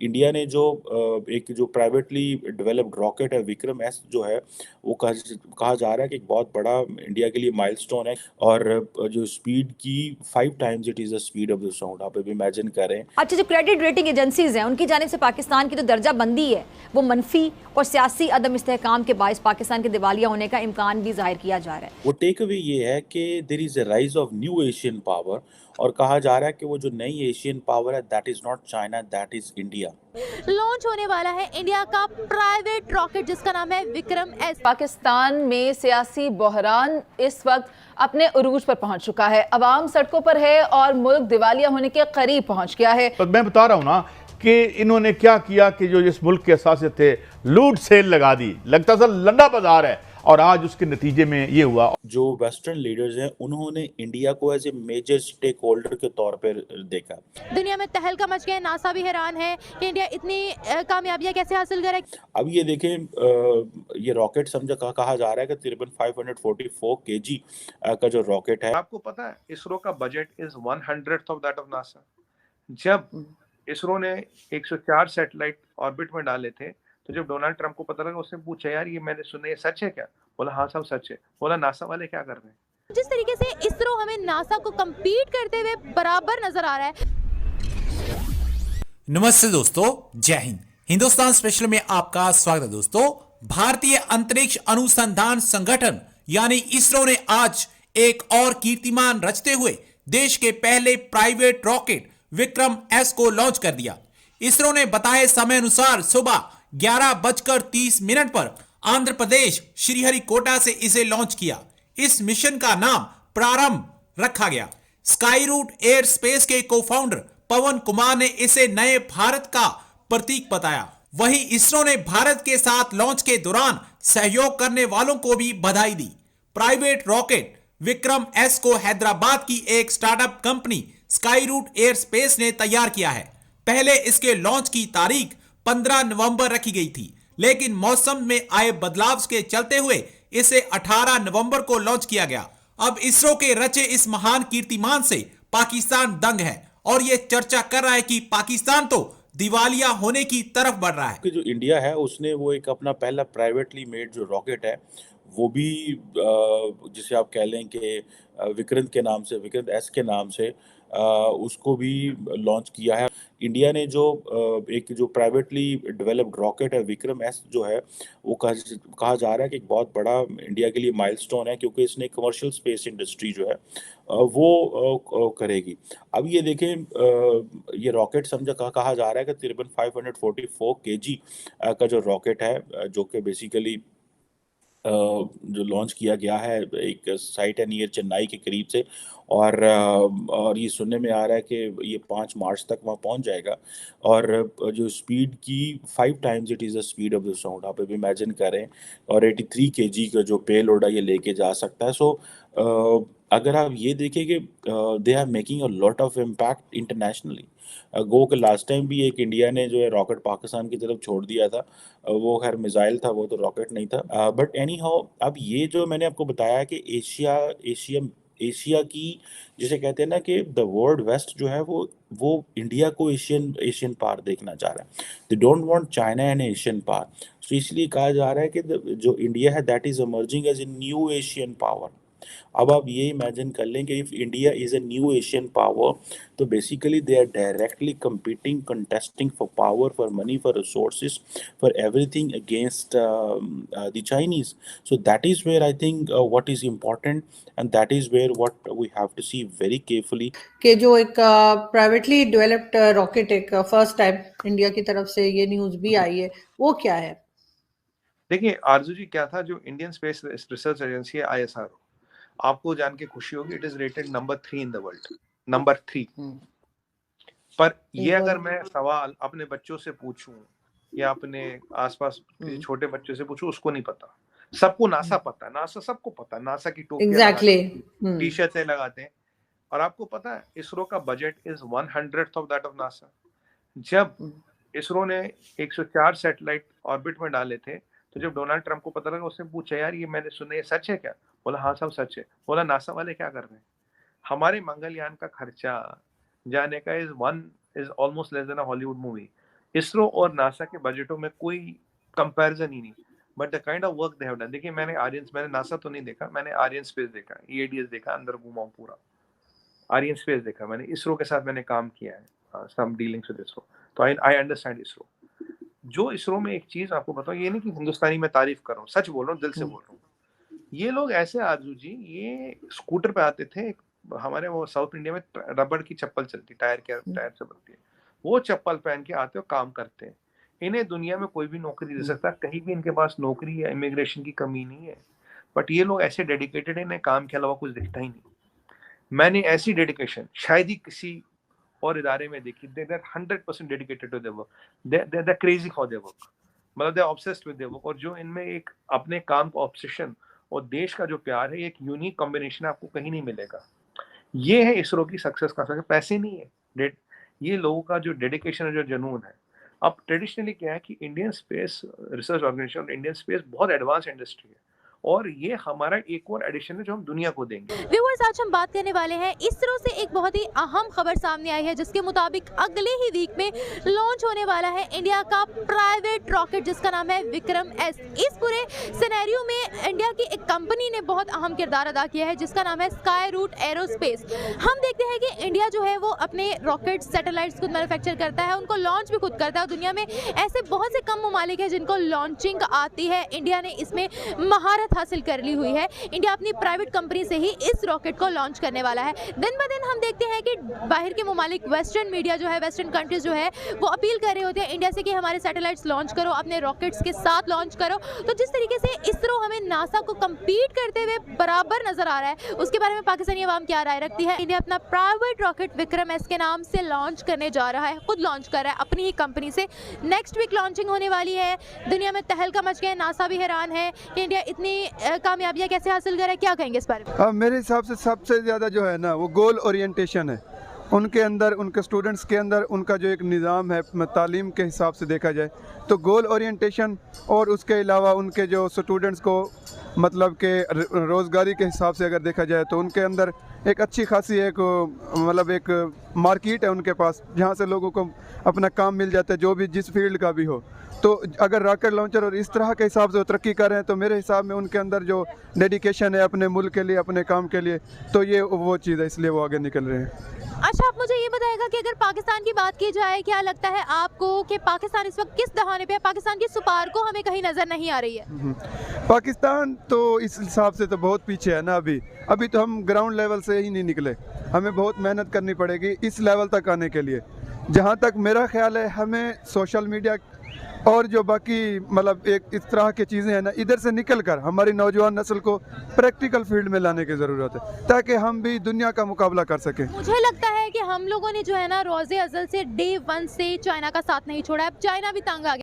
India ने जो एक जो प्राइवेटली डेवलप्ड रॉकेट है विक्रम एस जो है वो कहा जा रहा है कि एक बहुत बड़ा इंडिया के लिए माइलस्टोन है और जो स्पीड की 5 times it is the speed of the sound. आप अभी इमेजिन करें। अच्छा, जो क्रेडिट रेटिंग एजेंसीज हैं उनकी जानिब से पाकिस्तान की जो दर्जा बंदी है वो मनफी और सियासी अदम इस्तेहकाम के बायस पाकिस्तान के दिवालिया होने का इम्कान भी जाहिर किया जा रहा है। वो टेक अवे ये है कि there is a rise of new Asian power और कहा जा रहा है कि वो जो नई एशियन पावर है that is not China, that is India. Launch होने वाला है इंडिया का प्राइवेट रॉकेट जिसका नाम है विक्रम एस। पाकिस्तान में सियासी बहरान इस वक्त अपने उरूज पर पहुंच चुका है, अवाम सड़कों पर है और मुल्क दिवालिया होने के करीब पहुंच गया है। तो मैं बता रहा हूं ना कि इन्होंने क्या किया कि जो इस मुल्क के असासे थे लूट सेल लगा दी, लगता था लंडा बाजार है, और आज उसके नतीजे में ये हुआ। जो वेस्टर्न लीडर्स हैं उन्होंने इंडिया को as a major stakeholder के तौर पर देखा। दुनिया में तहलका मच गया, नासा भी हैरान है कि इंडिया इतनी कामयाबियां कैसे हासिल करे। अब ये देखें, ये रॉकेट कहा जा रहा है कि तकरीबन 544 केजी का जो रॉकेट है। आपको पता है इसरो का budget is 1/100 of that of NASA. जब इसरो ने 104 सैटेलाइट ऑर्बिट में डाले थे तो जब डोनाल्ड ट्रंप को पता लगा उसने पूछा यार ये मैंने सुना ये सच है क्या? बोला हाँ साहब सच है। बोला नासा वाले क्या कर रहे हैं? जिस तरीके से इसरो हमें नासा को compete करते हुए बराबर नजर आ रहा है। नमस्ते दोस्तों, जय हिंद। हिंदुस्तान स्पेशल में आपका स्वागत है दोस्तों। भारतीय अंतरिक्ष अनुसंधान संगठन यानी इसरो ने आज एक और कीर्तिमान रचते हुए देश के पहले प्राइवेट रॉकेट विक्रम एस को लॉन्च कर दिया। इसरो ने बताए समय अनुसार सुबह 11:30 पर आंध्र प्रदेश श्रीहरिकोटा से इसे लॉन्च किया। इस मिशन का नाम प्रारंभ रखा गया। स्काई रूट एयर स्पेस के को-फाउंडर पवन कुमार ने इसे नए भारत का प्रतीक बताया। वहीं इसरो ने भारत के साथ लॉन्च के दौरान सहयोग करने वालों को भी बधाई दी। प्राइवेट रॉकेट विक्रम एस को हैदराबाद की एक startup company Skyroot Aerospace ने तैयार किया है। पहले इसके लॉन्च की तारीख 15 नवंबर रखी गई थी, लेकिन मौसम में आए बदलाव के चलते हुए इसे 18 नवंबर को लॉन्च किया गया। अब इसरो के रचे इस महान कीर्तिमान से पाकिस्तान दंग है और ये चर्चा कर रहा है कि पाकिस्तान तो दिवालिया होने की तरफ बढ़ रहा है। कि जो इंडिया है उसने वो एक अपना पहला प्राइवेटली मेड जो रॉकेट है वो भी जिसे आप कह लें कि विक्रांत के नाम से, विक्रांत एस के नाम से उसको भी लॉन्च किया है। इंडिया ने जो एक जो प्राइवेटली डेवलप्ड रॉकेट है विक्रम एस जो है वो कहा जा रहा है कि एक बहुत बड़ा इंडिया के लिए माइलस्टोन है, क्योंकि इसने कमर्शियल स्पेस इंडस्ट्री जो है वो करेगी। अब ये देखें, ये रॉकेट कहा जा रहा है कि तकरीबन 544 केजी का जो रॉकेट है जो कि बेसिकली जो लॉन्च किया गया है एक साइट है नियर चेन्नई के करीब से, और ये सुनने में आ रहा है कि ये 5 मार्च तक वहाँ पहुँच जाएगा और जो स्पीड की 5 times it is the speed of the sound. आप अभी इमेजिन करें, और 83 केजी का जो पेलोड है ये लेके जा सकता है। सो अगर आप ये देखें कि they are making a lot of impact internationally. Go के लास्ट टाइम भी एक इंडिया ने जो है रॉकेट पाकिस्तान की तरफ छोड़ दिया था, वो खैर मिसाइल था, वो तो रॉकेट नहीं था। बट एनी हाउ, अब ये जो मैंने आपको बताया कि एशिया की जिसे कहते हैं ना कि द वर्ल्ड वेस्ट जो है वो इंडिया को एशियन पार देखना चाह रहा है। They don't want China and Asian power. तो इसलिए कहा जा रहा है कि जो इंडिया है that is emerging as a new Asian power. अब आप ये इमेजिन कर लें कि if India is a new Asian power, तो basically they are directly competing, contesting for power, for money, for resources, for everything against the Chinese. So that is where I think what is important, and that is where what we have to see very carefully. कि जो एक privately developed rocket एक first time India की तरफ से ये news भी आई है, वो क्या है? देखिए आरजू जी, क्या था जो इंडियन स्पेस रिसर्च एजेंसी है ISRO, आपको जान के खुशी होगी it is rated number 3 in the world, number 3। पर ये अगर मैं सवाल अपने बच्चों से पूछूं या अपने आसपास छोटे बच्चों से पूछूं, उसको नहीं पता। सबको नासा पता है, नासा सबको पता है, नासा की टोपी टी-शर्टें लगाते हैं। और आपको पता है इसरो का budget is 1/100 of that of NASA. जब इसरो ने 104 सैटेलाइट ऑर्बिट में डाले थे तो जब डोनाल्ड ट्रंप को पता लगा उसने पूछा यार ये मैंने सुना ये सच है क्या? बोला हाँ साहब सच है। बोला नासा वाले क्या कर रहे हैं? हमारे मंगलयान का खर्चा जाने का is almost less than a Hollywood movie. ISRO और नासा के बजटों में कोई कंपैरिजन ही नहीं, but the kind of work they have done. देखिए मैंने नासा तो नहीं देखा, मैंने आर्यन स्पेस देखा, EADS देखा, अंदर घूमा हूं पूरा, आर्यन स्पेस देखा मैंने, इसरो के साथ मैंने काम किया है, सम डीलिंग्स विद इसरो, तो आई अंडरस्टैंड इसरो। जो इसरो में एक चीज आपको बताऊं, ये नहीं कि हिंदुस्तानी में तारीफ कर रहा हूँ, सच बोल रहा हूँ, दिल से बोल रहा हूँ, ये लोग ऐसे आरजू जी, ये स्कूटर पे आते थे, हमारे वो साउथ इंडिया में रबड़ की चप्पल चलती, टायर से बनती है, वो चप्पल पहन के आते और काम करते हैं। इन्हें दुनिया में कोई भी नौकरी दे सकता है, कहीं भी इनके पास नौकरी या इमिग्रेशन की कमी नहीं है, बट ये लोग ऐसे डेडिकेटेड है, इन्हें काम के अलावा कुछ दिखता ही नहीं। मैंने ऐसी डेडिकेशन शायद ही किसी और इदारे में देखी। They are 100% dedicated to their work, they are crazy for their work, मतलब they are obsessed with their work. और जो इनमें एक अपने काम का ऑब्सेशन और देश का जो प्यार है, एक यूनिक कॉम्बिनेशन आपको कहीं नहीं मिलेगा। ये है इसरो की सक्सेस का सक्सेस, पैसे नहीं है, ये लोगों का जो डेडिकेशन है, जो जुनून है। अब ट्रेडिशनली क्या है कि Indian Space Research Organisation, Indian space बहुत एडवांस इंडस्ट्री है, और ये हमारा एक और एडिशन है जो हम दुनिया को देंगे। व्यूअर्स, आज हम बात करने वाले हैं इसरो से एक बहुत ही अहम खबर सामने आई है, जिसके मुताबिक अगले ही वीक में लॉन्च होने वाला है इंडिया का प्राइवेट रॉकेट, जिसका नाम है विक्रम एस। इस पूरे सिनेरियो में इंडिया की एक कंपनी ने बहुत अहम किरदार अदा किया है, जिसका नाम है स्काई रूट एरोस्पेस। हम देखते हैं कि इंडिया जो है वो अपने रॉकेट सैटेलाइट्स खुद मैन्युफैक्चर करता है, उनको लॉन्च भी खुद करता है। दुनिया में ऐसे बहुत से कम ममालिक हैं जिनको लॉन्चिंग आती है, इंडिया ने इसमें महारत हासिल कर ली हुई है। इंडिया अपनी प्राइवेट कंपनी से ही इस रॉकेट को लॉन्च करने वाला है। दिन ब दिन हम देखते हैं कि बाहर के ममालिक, वेस्टर्न मीडिया जो है, वेस्टर्न कंट्रीज जो है, वो अपील कर रहे होते हैं इंडिया से कि हमारे सैटेलाइट्स लॉन्च करो, अपने रॉकेट्स के साथ लॉन्च करो। तो जिस तरीके से इसरो हमें नासा को कम्पीट करते हुए बराबर नजर आ रहा है, उसके बारे में पाकिस्तानी अवाम क्या राय रखती है? इंडिया अपना प्राइवेट रॉकेट विक्रम एस के नाम से लॉन्च करने जा रहा है, खुद लॉन्च कर रहा है अपनी ही कंपनी से। नेक्स्ट वीक लॉन्चिंग होने वाली है। दुनिया में तहलका मच गया है, नासा भी हैरान है कि इंडिया इतनी कामयाबियां कैसे हासिल करे। क्या कहेंगे इस बारे में? मेरे हिसाब से सबसे ज़्यादा जो है ना, वो गोल ओरिएंटेशन है उनके अंदर, उनके स्टूडेंट्स के अंदर। उनका जो एक निज़ाम है तालीम के हिसाब से देखा जाए तो गोल ओरिएंटेशन, और उसके अलावा उनके जो स्टूडेंट्स को मतलब के रोज़गारी के हिसाब से अगर देखा जाए तो उनके अंदर एक अच्छी खासी एक मतलब एक मार्केट है उनके पास, जहाँ से लोगों को अपना काम मिल जाता है, जो भी जिस फील्ड का भी हो। तो अगर रॉकेट लॉन्चर और इस तरह के हिसाब से वो तरक्की कर रहे हैं, तो मेरे हिसाब में उनके अंदर जो डेडिकेशन है अपने मुल्क के लिए, अपने काम के लिए, तो ये वो चीज़ है, इसलिए वो आगे निकल रहे हैं। अच्छा, आप मुझे ये बताएगा कि अगर पाकिस्तान की बात की जाए, क्या लगता है आपको कि पाकिस्तान इस वक्त किस दहाने पे है? पाकिस्तान की सुपार को हमें कहीं नजर नहीं आ रही है। पाकिस्तान तो इस हिसाब से तो बहुत पीछे है ना। अभी तो हम ग्राउंड लेवल से ही नहीं निकले, हमें बहुत मेहनत करनी पड़ेगी इस लेवल तक आने के लिए। जहाँ तक मेरा ख्याल है, हमें सोशल मीडिया और जो बाकी मतलब एक इस तरह की चीज़ें हैं ना, इधर से निकल कर हमारी नौजवान नस्ल को प्रैक्टिकल फील्ड में लाने की ज़रूरत है, ताकि हम भी दुनिया का मुकाबला कर सकें। मुझे लगता है कि हम लोगों ने जो है ना, रोज़े अज़ल से डे 1 से चाइना का साथ नहीं छोड़ा है। अब चाइना भी तंग आ गया।